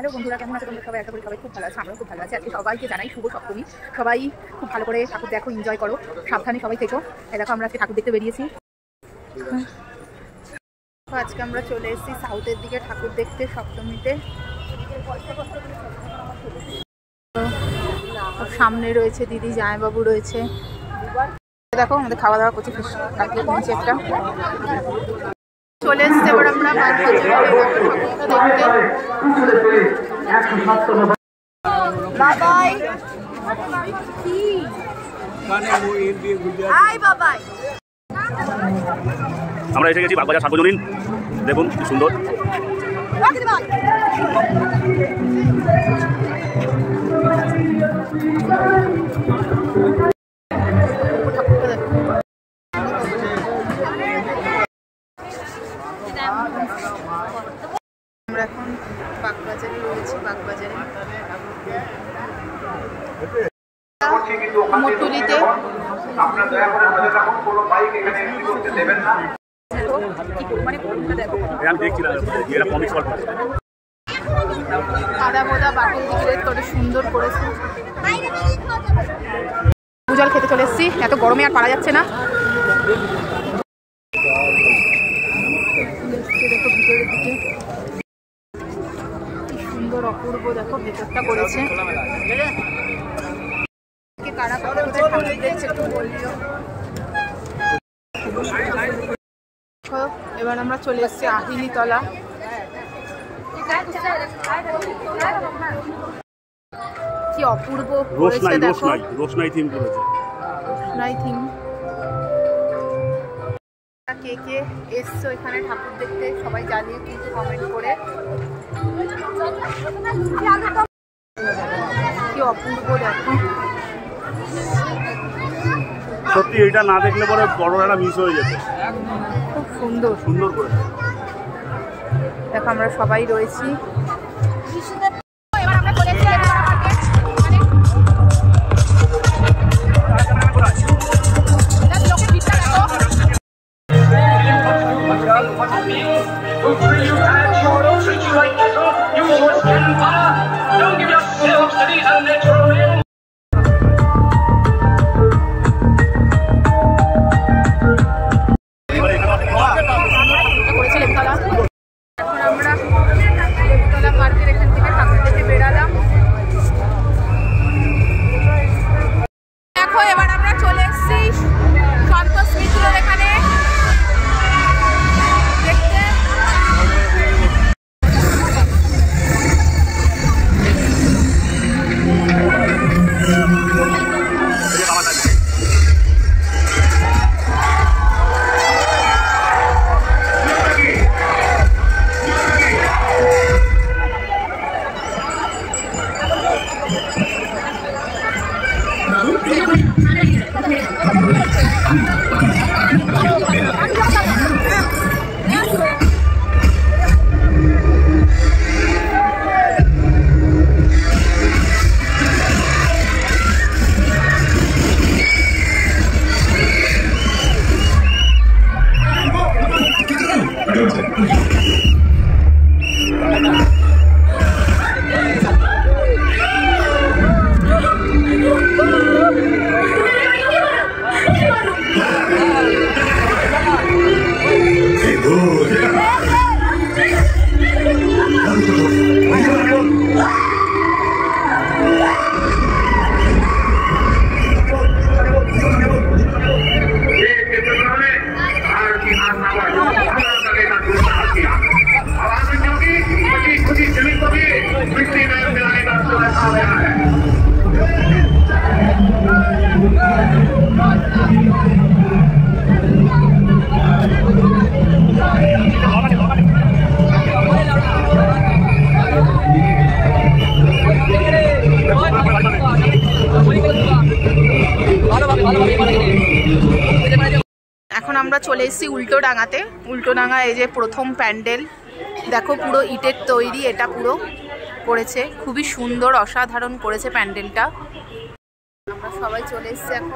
Hello বন্ধুরা, কেমন আছো তোমরা সবাই? আশা করি সবাই খুব ভালো আছে, আমরাও খুব ভালো আছি। আজকে সবাইকে জানাই শুভ সপ্তমী। সবাই খুব ভালো করে ঠাকুর দেখো, এনজয় করো, সাবধানে সবাই থেকো। দেখো আমরা আজকে ঠাকুর দেখতে বেরিয়েছি। আজকে আমরা চলে এসেছি সাউথের দিকে ঠাকুর দেখতে সপ্তমীতে। সামনে রয়েছে দিদি, জামাইবাবু রয়েছে। দেখো আমাদের খাওয়া দাওয়া করছি, কালকে কিনছি একটা। চলে এসছে এবার আমরা আমরা এসে গেছি বাগবাজার সার্বজনীন। দেখুন কি সুন্দর। আমরা এখন বাগবাজারে রয়েছি। বাগবাজারে মোটুলিতে আদা বোদা বাটিল দিকে কত সুন্দর করেছে। পূজল খেতে চলে এসেছি, এত গরমে আর পারা যাচ্ছে না। দেখো ভিতরের দিকে কি সুন্দর অপূর্ব, দেখো ভেতরটা করেছে। কারা কোথায় ঠাকুর দেখছে একটু বললিও। এবার আমরা চলে এসেছি আহিলিতলা। কি অপূর্ব করেছে দেখো, রোশনাই থিম করেছে। রোশনাই থিম। কে কে এসছো এখানে ঠাকুর দেখতে সবাই জানিয়ে কিন্তু কমেন্ট করে। কি অপূর্ব দেখো, সত্যি এটা না দেখলে পরে বড়রা মিস হয়ে যেত। খুব সুন্দর সুন্দর করে দেখো আমরা সবাই রয়েছি। এখন আমরা চলে এসেছি উল্টোডাঙাতে। উল্টোডাঙা এই যে প্রথম প্যান্ডেল দেখো, পুরো ইটের তৈরি, এটা পুরো করেছে, খুবই সুন্দর অসাধারণ করেছে প্যান্ডেলটা। আমরা সবাই চলে এসেছি এখন।